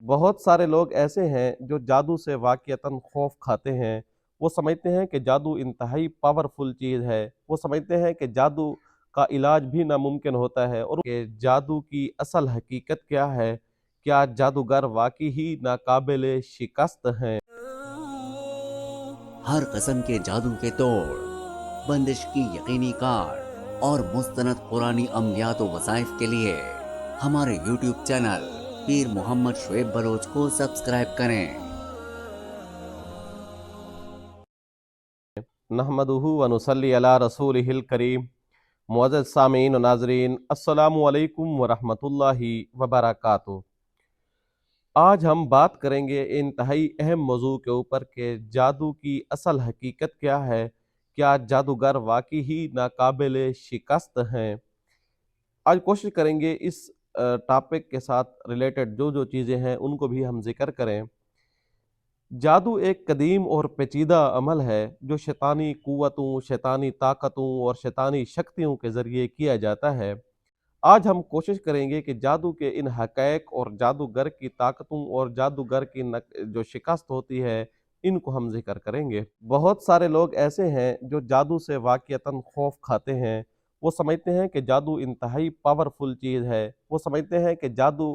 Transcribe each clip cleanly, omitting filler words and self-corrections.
बहुत सारे लोग ऐसे हैं जो जादू से वाक़ईतन खौफ़ खाते हैं। वो समझते हैं कि जादू इंतहाई पावरफुल चीज़ है। वो समझते हैं कि जादू का इलाज भी नामुमकिन होता है और कि जादू की असल हकीकत क्या है? क्या जादूगर वाक़ई ही नाक़ाबिल शिकस्त हैं? हर किस्म के जादू के तोड़, बंदिश की यकीनी कार और मुस्तनद कुरानी अमलियात व वज़ाइफ के लिए हमारे YouTube चैनल पीर मोहम्मद शुएब बलोच को सब्सक्राइब करें। नहमदुहु व नुसल्ली अला रसूलिहिल करीम। मुअज़्ज़ज़ सामीन व नाज़रीन, अस्सलामु अलैकुम व रहमतुल्लाहि व बरकातुहू। आज हम बात करेंगे इंतहाई अहम मौजू के ऊपर कि जादू की असल हकीकत क्या है? क्या जादूगर वाकई ही नाकाबिल शिकस्त हैं? आज कोशिश करेंगे इस टॉपिक के साथ रिलेटेड जो जो चीज़ें हैं उनको भी हम जिक्र करें। जादू एक कदीम और पेचीदा अमल है जो शैतानी क़ुव्वतों, शैतानी ताकतों और शैतानी शक्तियों के ज़रिए किया जाता है। आज हम कोशिश करेंगे कि जादू के इन हक़ाइक़ और जादूगर की ताकतों और जादूगर की जो शिकस्त होती है, इनको हम ज़िक्र करेंगे। बहुत सारे लोग ऐसे हैं जो जादू से वाक़ईतन खौफ़ खाते हैं। वो समझते हैं कि जादू इंतहाई पावरफुल चीज़ है। वो समझते हैं कि जादू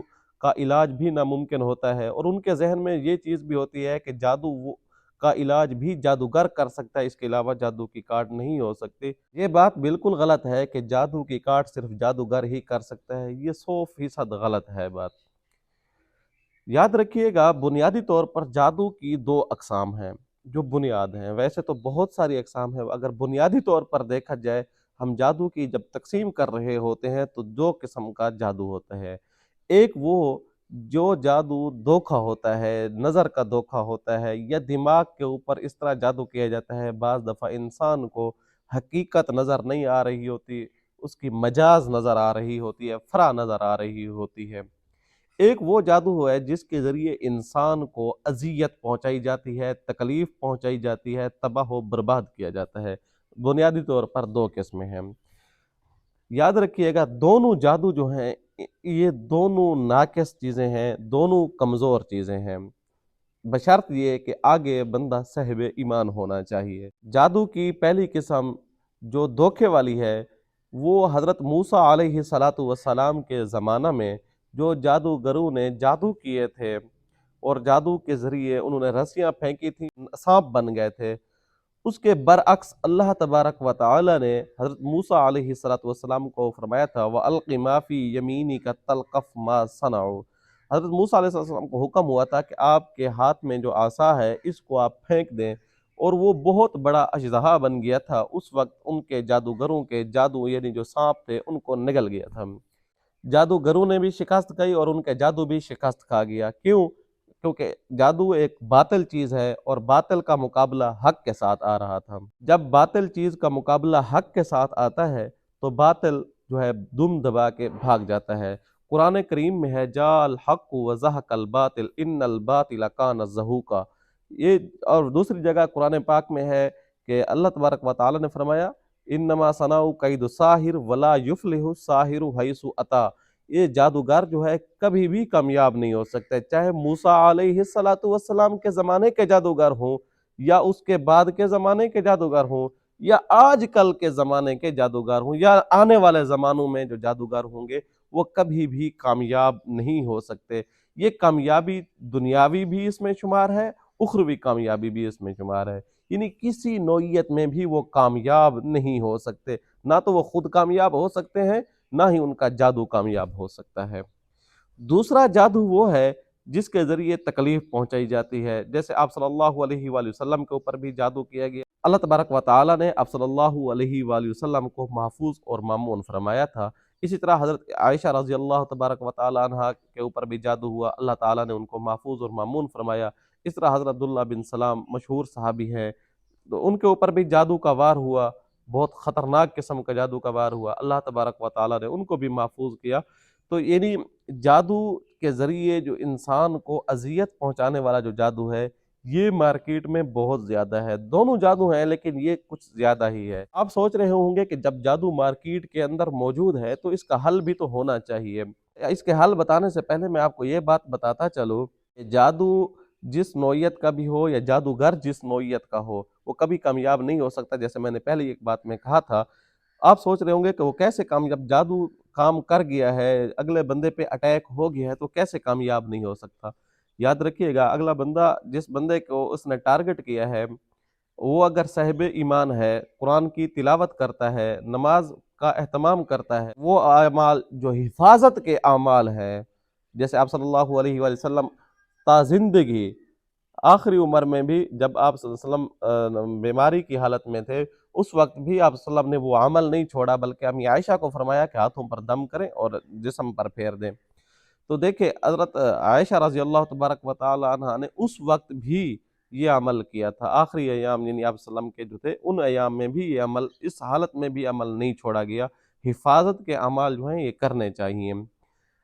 का इलाज भी नामुमकिन होता है और उनके ज़हन में ये चीज़ भी होती है कि जादू वो का इलाज भी जादूगर कर सकता है, इसके अलावा जादू की काट नहीं हो सकती। ये बात बिल्कुल गलत है कि जादू की काट सिर्फ जादूगर ही कर सकता है। ये 100% गलत है बात। याद रखिएगा, बुनियादी तौर पर जादू की दो अक़साम हैं जो बुनियाद हैं। वैसे तो बहुत सारी अक़साम हैं, अगर बुनियादी तौर पर देखा जाए, हम जादू की जब तक़सीम कर रहे होते हैं तो दो किस्म का जादू होता है। एक वो जो जादू धोखा होता है, नज़र का धोखा होता है या दिमाग के ऊपर इस तरह जादू किया जाता है, बाज़ दफ़ा इंसान को हकीकत नज़र नहीं आ रही होती, उसकी मजाज नज़र आ रही होती है, फ़रा नज़र आ रही होती है। एक वो जादू है जिसके ज़रिए इंसान को अज़ियत पहुँचाई जाती है, तकलीफ़ पहुँचाई जाती है, तबाह व बर्बाद किया जाता है। बुनियादी तौर पर दो किस्में हैं। याद रखिएगा, दोनों जादू जो हैं ये दोनों नाक़िस चीज़ें हैं, दोनों कमज़ोर चीज़ें हैं। बशर्त ये कि आगे बंदा साहिब ईमान होना चाहिए। जादू की पहली किस्म जो धोखे वाली है, वो हज़रत मूसा अलैहिस्सलातु वस्सलाम के ज़माना में जो जादूगरों ने जादू किए थे और जादू के ज़रिए उन्होंने रस्सियाँ फेंकी थी, साँप बन गए थे। उसके बरअक्स अल्लाह तबारक व तआला ने हज़रत मूसा अलैहिस्सलातु वस्सलाम को फरमाया था, व अल्क़ि मा फ़ी यमीनिका तल्क़फ़ मा सनऊ। हज़रत मूसा अलैहिस्सलाम को हुक्म हुआ था कि आपके हाथ में जो आसा है इसको आप फेंक दें, और वो बहुत बड़ा अजदहा बन गया था। उस वक्त उनके जादूगरों के जादू यानी जो सांप थे उनको निगल गया था। जादूगरों ने भी शिकस्त खाई और उनका जादू भी शिकस्त खा गया। क्यों? क्योंकि जादू एक बातिल चीज़ है और बातिल का मुकाबला हक के साथ आ रहा था। जब बातिल चीज़ का मुकाबला हक के साथ आता है तो बातिल जो है दुम दबा के भाग जाता है। कुरान करीम में है, जाल हक व ज़हकल बातिल इन्नल बातिल कान ज़हूका। ये और दूसरी जगह कुरान पाक में है कि अल्लाह तबारक व तआला ने फरमाया, इन्नमा सनाउ कैदु साहिर वला युफ्लिहु साहिरु हैसु अता। ये जादूगर जो है कभी भी कामयाब नहीं हो सकते, चाहे मूसा अलैहिस्सलातु वस्सलाम के ज़माने के जादूगर हों या उसके बाद के ज़माने के जादूगर हों या आजकल के ज़माने के जादूगर हों या आने वाले ज़मानों में जो जादूगर होंगे, वो कभी भी कामयाब नहीं हो सकते। ये कामयाबी दुनियावी भी इसमें शुमार है, उखरवी कामयाबी भी इसमें शुमार है। यानी किसी नौइयत में भी वो कामयाब नहीं हो सकते। ना तो वो खुद कामयाब हो सकते हैं, ना ही उनका जादू कामयाब हो सकता है। दूसरा जादू वो है जिसके ज़रिए तकलीफ़ पहुँचाई जाती है। जैसे आप सल्लल्लाहु अलैहि वसल्लम के ऊपर भी जादू किया गया। अल्लाह तबारक व तआला ने आप सल्लल्लाहु अलैहि वसल्लम को महफूज और मामून फरमाया था। इसी तरह हज़रत आयशा रज़ियल्लाहु तबारक व तआला अन्हा के ऊपर भी जादू हुआ, अल्लाह ताला ने उनको महफूज और मामून फरमाया। इस तरह हज़रत अब्दुल्लाह बिन सलाम मशहूर सहाबी हैं, तो उनके ऊपर भी जादू का वार हुआ, बहुत ख़तरनाक किस्म का जादू का वार हुआ। अल्लाह तबारक व तआला ने उनको भी महफूज किया। तो यानी जादू के ज़रिए जो इंसान को अज़ियत पहुँचाने वाला जो जादू है, ये मार्केट में बहुत ज़्यादा है। दोनों जादू हैं लेकिन ये कुछ ज़्यादा ही है। आप सोच रहे होंगे कि जब जादू मार्केट के अंदर मौजूद है तो इसका हल भी तो होना चाहिए। इसके हल बताने से पहले मैं आपको ये बात बताता चलूँ जादू जिस नौइयत का भी हो या जादूगर जिस नौइयत का हो, वो कभी कामयाब नहीं हो सकता। जैसे मैंने पहले एक बात में कहा था, आप सोच रहे होंगे कि वो कैसे कामयाब, जादू काम कर गया है, अगले बंदे पे अटैक हो गया है तो कैसे कामयाब नहीं हो सकता। याद रखिएगा, अगला बंदा, जिस बंदे को उसने टारगेट किया है, वो अगर साहिब ईमान है, कुरान की तिलावत करता है, नमाज का एहतमाम करता है, वो अमाल जो हिफाजत के अमाल है, जैसे आप सल्लल्लाहु अलैहि वसल्लम ताज़िंदगी आखिरी उम्र में भी जब आप सल्लल्लाहु अलैहि वसल्लम बीमारी की हालत में थे, उस वक्त भी आप सल्लल्लाहु अलैहि वसल्लम ने वो अमल नहीं छोड़ा, बल्कि अम्मी आयशा को फरमाया कि हाथों पर दम करें और जिस्म पर फेर दें। तो देखिए, हज़रत आयशा रज़ी अल्लाह तबारक व तआला अन्हा ने उस वक्त भी ये अमल किया था। आखिरी अयाम यानी आप सल्लम के जो थे, उन अयाम में भी ये अमल, इस हालत में भी अमल नहीं छोड़ा गया। हिफाजत के अमाल जो हैं ये करने चाहिए।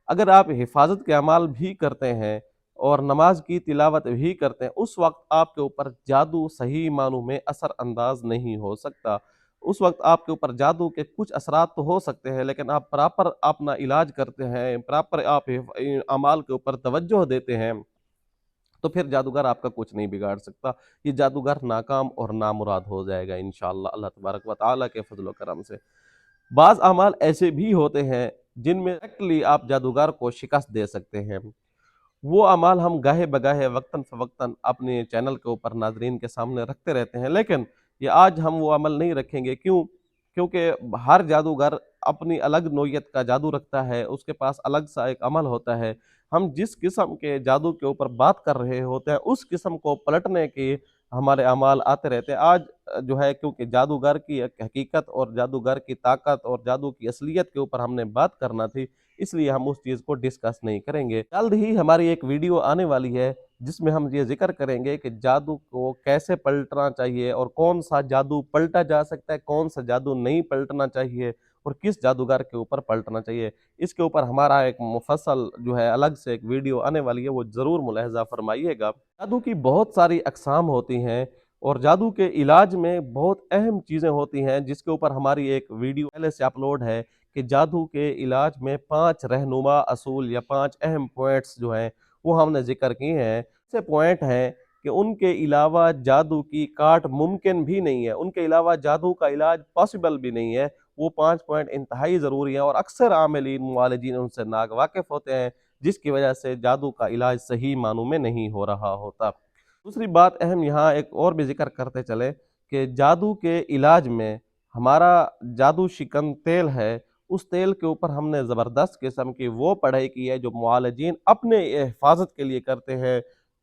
अगर आप हिफाजत के अमाल भी करते हैं और नमाज की तिलावत भी करते हैं, उस वक्त आपके ऊपर जादू सही मानों में असर अंदाज नहीं हो सकता। उस वक्त आपके ऊपर जादू के कुछ असरात तो हो सकते हैं, लेकिन आप प्रॉपर अपना इलाज करते हैं, प्रॉपर आप अमाल के ऊपर तवज्जो देते हैं, तो फिर जादूगर आपका कुछ नहीं बिगाड़ सकता। ये जादूगर नाकाम और नामुराद हो जाएगा इंशाअल्लाह, अल्लाह तबारक व तआला के फजल व करम से। बाज़ अमाल ऐसे भी होते हैं जिनमें डायरेक्टली आप जादूगर को शिकस्त दे सकते हैं। वो अमाल हम गाहे बगाहे, वक्तन फ़वक्तन अपने चैनल के ऊपर नाज़रीन के सामने रखते रहते हैं, लेकिन ये आज हम वो अमल नहीं रखेंगे। क्यों? क्योंकि हर जादूगर अपनी अलग नौइयत का जादू रखता है, उसके पास अलग सा एक अमल होता है। हम जिस किस्म के जादू के ऊपर बात कर रहे होते हैं, उस किस्म को पलटने के हमारे अमाल आते रहते हैं। आज जो है, क्योंकि जादूगर की एक हकीकत और जादूगर की ताकत और जादू की असलियत के ऊपर हमने बात करना थी, इसलिए हम उस चीज़ को डिस्कस नहीं करेंगे। जल्द ही हमारी एक वीडियो आने वाली है, जिसमें हम ये ज़िक्र करेंगे कि जादू को कैसे पलटना चाहिए और कौन सा जादू पलटा जा सकता है, कौन सा जादू नहीं पलटना चाहिए और किस जादूगर के ऊपर पलटना चाहिए। इसके ऊपर हमारा एक मुफस्सल जो है अलग से एक वीडियो आने वाली है, वो ज़रूर मुलाहिज़ा फरमाइएगा। जादू की बहुत सारी अक़साम होती हैं और जादू के इलाज में बहुत अहम चीज़ें होती हैं, जिसके ऊपर हमारी एक वीडियो पहले से अपलोड है कि जादू के इलाज में 5 रहनुमा असूल या 5 अहम पॉइंट्स जो हैं, वो हमने ज़िक्र किए हैं। ऐसे पॉइंट हैं कि उनके अलावा जादू की काट मुमकिन भी नहीं है, उनके अलावा जादू का इलाज पॉसिबल भी नहीं है। वो 5 पॉइंट इंतहाई ज़रूरी हैं और अक्सर आमिलीन, मुआलिजीन उनसे नावाकिफ़ होते हैं, जिसकी वजह से जादू का इलाज सही मानों में नहीं हो रहा होता। दूसरी बात अहम यहाँ एक और भी ज़िक्र करते चले कि जादू के इलाज में हमारा जादू शिकन तेल है, उस तेल के ऊपर हमने ज़बरदस्त किस्म की वो पढ़ाई की है जो मुआलिजीन अपने हिफाजत के लिए करते हैं।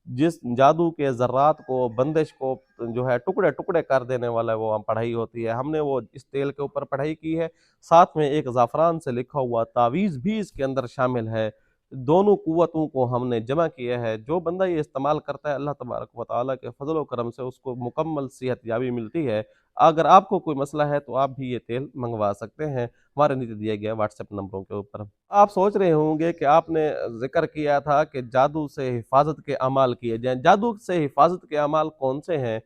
जिस जादू के ज़र्रात को, बंदिश को जो है टुकड़े-टुकड़े कर देने वाला वो पढ़ाई होती है, हमने वो इस तेल के ऊपर पढ़ाई की है। साथ में एक ज़ाफ़रान से लिखा हुआ तावीज़ भी इसके अंदर शामिल है। दोनों कुव्वतों को हमने जमा किया है। जो बंदा ये इस्तेमाल करता है, अल्लाह तबारक व तआला के फ़ज़ल व करम से उसको मुकम्मल सेहतयाबी मिलती है। अगर आपको कोई मसला है तो आप भी ये तेल मंगवा सकते हैं, हमारे नीचे दिए गए व्हाट्सएप नंबरों के ऊपर। आप सोच रहे होंगे कि आपने ज़िक्र किया था कि जादू से हिफाजत के अमाल किए जाएँ। जादू से हिफाजत के अमाल कौन से हैं?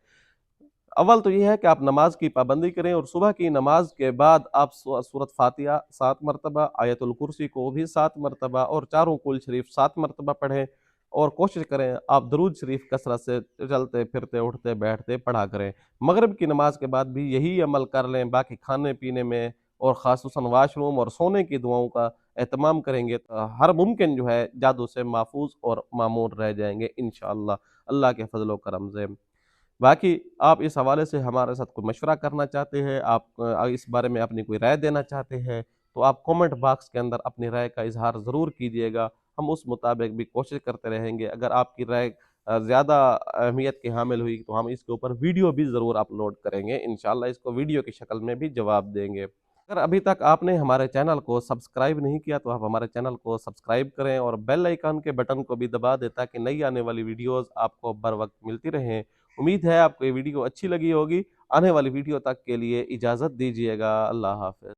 अव्वल तो ये है कि आप नमाज की पाबंदी करें और सुबह की नमाज के बाद आप सूरत फातिहा 7 मरतबा, आयतुल कुर्सी को भी 7 मरतबा और चारों कुल शरीफ 7 मरतबा पढ़ें और कोशिश करें आप दरूद शरीफ कसरत से चलते फिरते उठते बैठते पढ़ा करें। मगरिब की नमाज के बाद भी यही अमल कर लें। बाकी खाने पीने में और ख़ासतौन वाशरूम और सोने की दुआओं का एहतमाम करेंगे तो हर मुमकिन जो है जादू से महफूज और मामूर रह जाएंगे इंशाअल्लाह, अल्लाह के फजल व करम से। बाकी आप इस हवाले से हमारे साथ कोई मशवरा करना चाहते हैं, आप इस बारे में अपनी कोई राय देना चाहते हैं, तो आप कमेंट बॉक्स के अंदर अपनी राय का इज़हार ज़रूर कीजिएगा। हम उस मुताबिक भी कोशिश करते रहेंगे। अगर आपकी राय ज़्यादा अहमियत की हामिल हुई तो हम इसके ऊपर वीडियो भी ज़रूर अपलोड करेंगे। इंशाअल्लाह इसको वीडियो की शक्ल में भी जवाब देंगे। अगर अभी तक आपने हमारे चैनल को सब्सक्राइब नहीं किया तो आप हमारे चैनल को सब्सक्राइब करें और बेल आइकन के बटन को भी दबा दें ताकि नई आने वाली वीडियोज़ आपको बर वक्त मिलती रहें। उम्मीद है आपको ये वीडियो अच्छी लगी होगी। आने वाली वीडियो तक के लिए इजाज़त दीजिएगा। अल्लाह हाफ़िज़।